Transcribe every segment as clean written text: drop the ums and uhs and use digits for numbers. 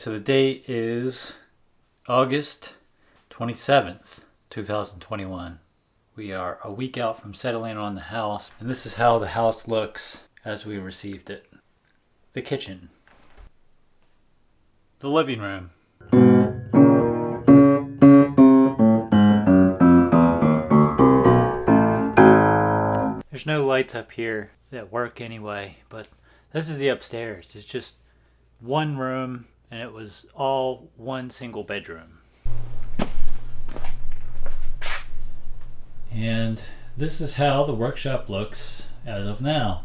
So the date is August 27th, 2021. We are a week out from settling on the house, and this is how the house looks as we received it. The kitchen. The living room. There's no lights up here that work anyway, but this is the upstairs. It's just one room, and it was all one single bedroom. And this is how the workshop looks as of now.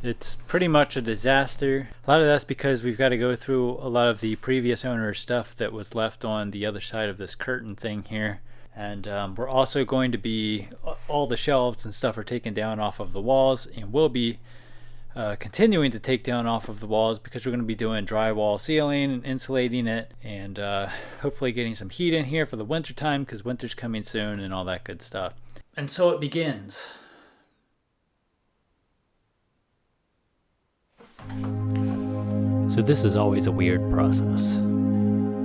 It's pretty much a disaster. A lot of that's because we've got to go through a lot of the previous owner's stuff that was left on the other side of this curtain thing here. And we're also going to be, all the shelves and stuff are taken down off of the walls, and we'll be continuing to take down off of the walls because we're going to be doing drywall ceiling and insulating it, and hopefully getting some heat in here for the winter time because winter's coming soon and all that good stuff. And so it begins. So this is always a weird process.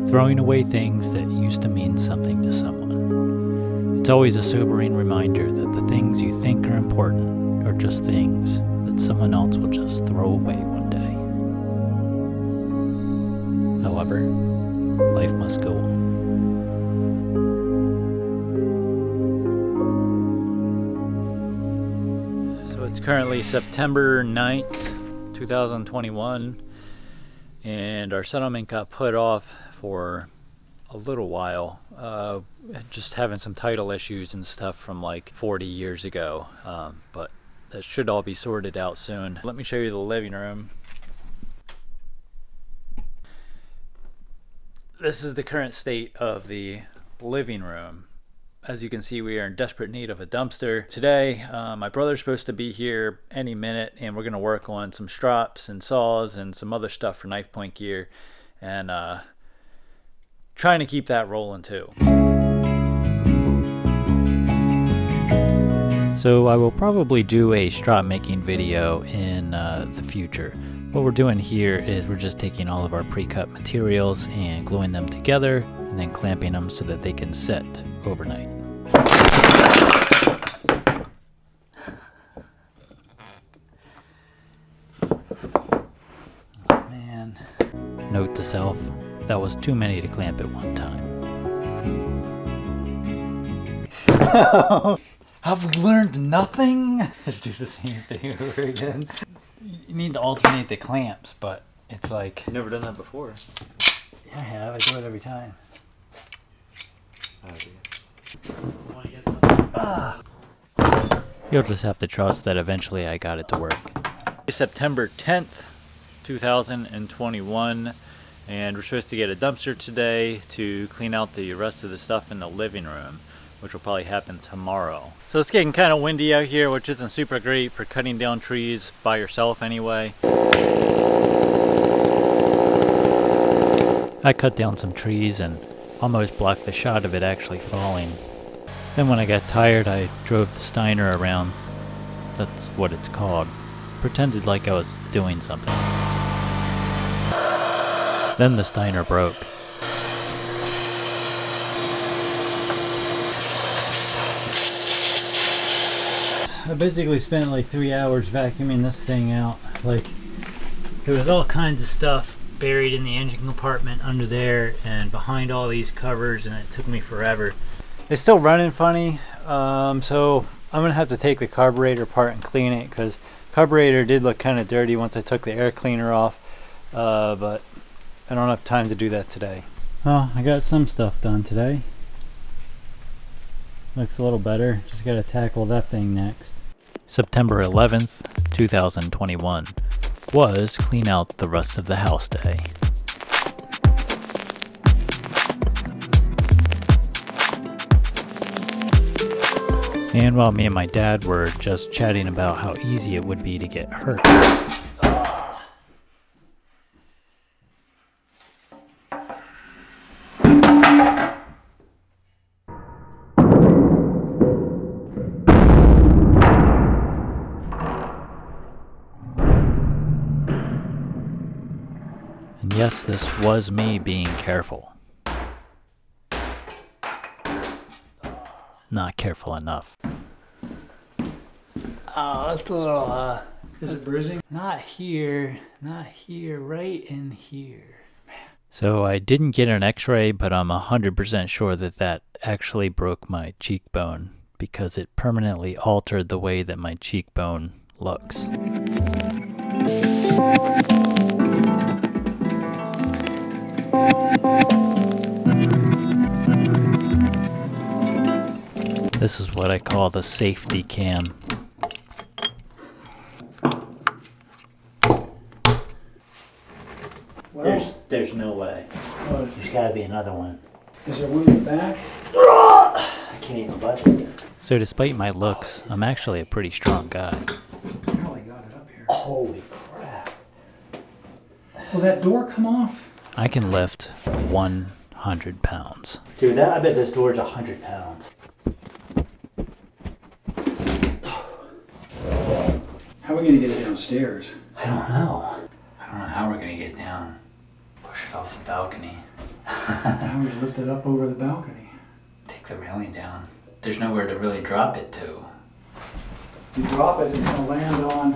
Throwing away things that used to mean something to someone. It's always a sobering reminder that the things you think are important are just things that someone else will just throw away one day. However, life must go on. So it's currently September 9th, 2021, and our settlement got put off for a little while, just having some title issues and stuff from like 40 years ago, but that should all be sorted out soon. Let me show you the living room. This is the current state of the living room. As you can see, we are in desperate need of a dumpster. Today, my brother's supposed to be here any minute, and we're gonna work on some strops and saws and some other stuff for knife point gear, and trying to keep that rolling too. So I will probably do a strop making video in the future. What we're doing here is we're just taking all of our pre-cut materials and gluing them together and then clamping them so that they can sit overnight. Oh, man. Note to self, that was too many to clamp at one time. Have we learned nothing? Just do the same thing over again. You need to alternate the clamps, but it's like... I've never done that before. Yeah, I have. I do it every time. Oh, dear. You'll just have to trust that eventually I got it to work. September 10th, 2021. And we're supposed to get a dumpster today to clean out the rest of the stuff in the living room, which will probably happen tomorrow. So it's getting kind of windy out here, which isn't super great for cutting down trees by yourself anyway. I cut down some trees and almost blocked the shot of it actually falling. Then when I got tired, I drove the Steiner around. That's what it's called. Pretended like I was doing something. Then the Steiner broke. I basically spent like 3 hours vacuuming this thing out. Like, there was all kinds of stuff buried in the engine compartment under there and behind all these covers, and it took me forever. It's still running funny, so I'm gonna have to take the carburetor apart and clean it, because carburetor did look kind of dirty once I took the air cleaner off, but I don't have time to do that today. Well, I got some stuff done today. Looks a little better. Just gotta tackle that thing next. September 11th, 2021 was clean out the rest of the house day. And while me and my dad were just chatting about how easy it would be to get hurt, guess this was me being careful. Not careful enough. Oh, it's a little, Is it bruising? not here, right in here. So I didn't get an x-ray, but I'm 100% sure that actually broke my cheekbone because it permanently altered the way that my cheekbone looks. This is what I call the safety cam. Well, There's no way. There's gotta be another one. is there one in the back? I can't even budge it. So despite my looks, I'm actually a pretty strong guy. Probably got it up here. Holy crap. Will that door come off? I can lift 100 pounds. Dude, I bet this door's 100 pounds. How are we gonna get it downstairs? I don't know. I don't know how we're gonna get down. Push it off the balcony. How would you lift it up over the balcony? Take the railing down. There's nowhere to really drop it to. You drop it, it's gonna land on.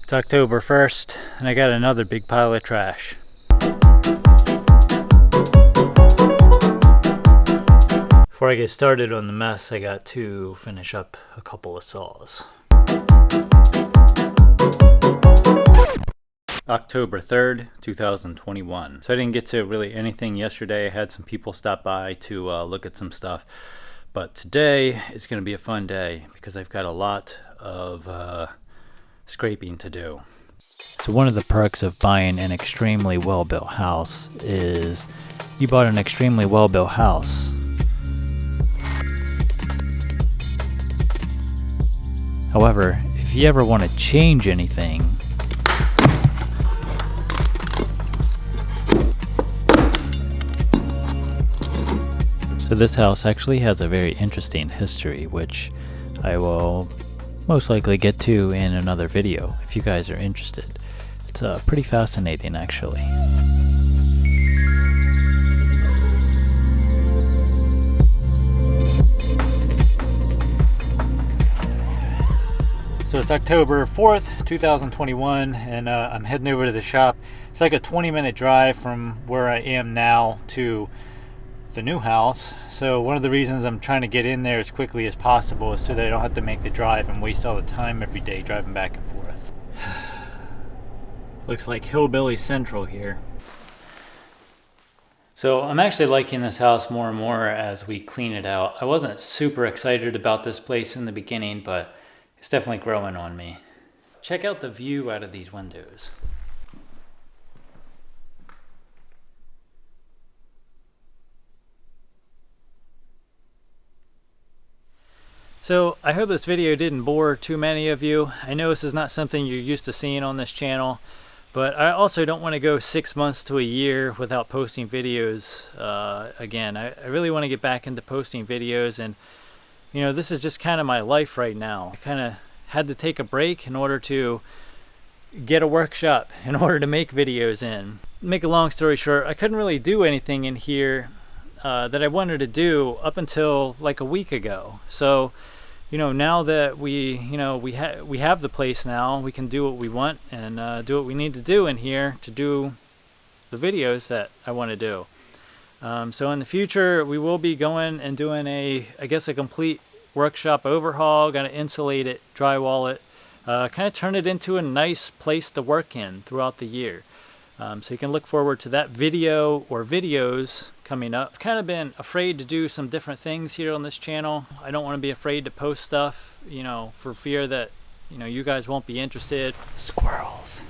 It's October 1st, and I got another big pile of trash. Before I get started on the mess, I got to finish up a couple of saws. October 3rd, 2021. So I didn't get to really anything yesterday. I had some people stop by to look at some stuff. But today is going to be a fun day because I've got a lot of scraping to do. So one of the perks of buying an extremely well-built house is you bought an extremely well-built house. However, if you ever want to change anything, so this house actually has a very interesting history, which I will most likely get to in another video if you guys are interested. It's pretty fascinating actually. So it's October 4th, 2021, and I'm heading over to the shop. It's like a 20-minute drive from where I am now to the new house. So one of the reasons I'm trying to get in there as quickly as possible is so that I don't have to make the drive and waste all the time every day driving back and forth. Looks like Hillbilly Central here. So I'm actually liking this house more and more as we clean it out. I wasn't super excited about this place in the beginning, but it's definitely growing on me. Check out the view out of these windows. So I hope this video didn't bore too many of you. I know this is not something you're used to seeing on this channel, but I also don't want to go 6 months to a year without posting videos again. I really want to get back into posting videos, and you know, this is just kind of my life right now. I kind of had to take a break in order to get a workshop, in order to make videos in. Make a long story short, I couldn't really do anything in here that I wanted to do up until like a week ago. So you know, now that we have the place now, we can do what we want and do what we need to do in here to do the videos that I want to do. So in the future, we will be going and doing I guess a complete workshop overhaul. Going to insulate it, drywall it, kind of turn it into a nice place to work in throughout the year. So you can look forward to that video or videos coming up. I've kind of been afraid to do some different things here on this channel. I don't want to be afraid to post stuff, you know, for fear that, you know, you guys won't be interested. Squirrels.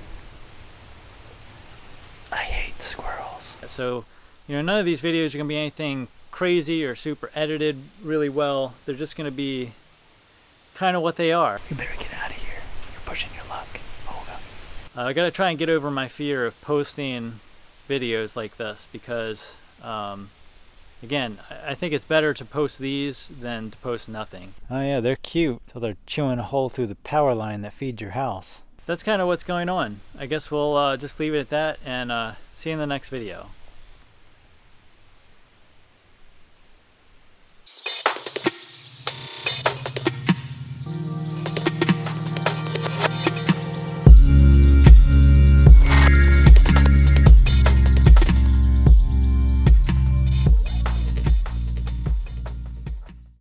I hate squirrels. So, you know, none of these videos are going to be anything crazy or super edited really well. They're just going to be kind of what they are. You better get out of here. You're pushing your luck. Hold up. I got to try and get over my fear of posting videos like this because, again, I think it's better to post these than to post nothing. Oh yeah, they're cute. So they're chewing a hole through the power line that feeds your house. That's kind of what's going on. I guess we'll just leave it at that and see you in the next video.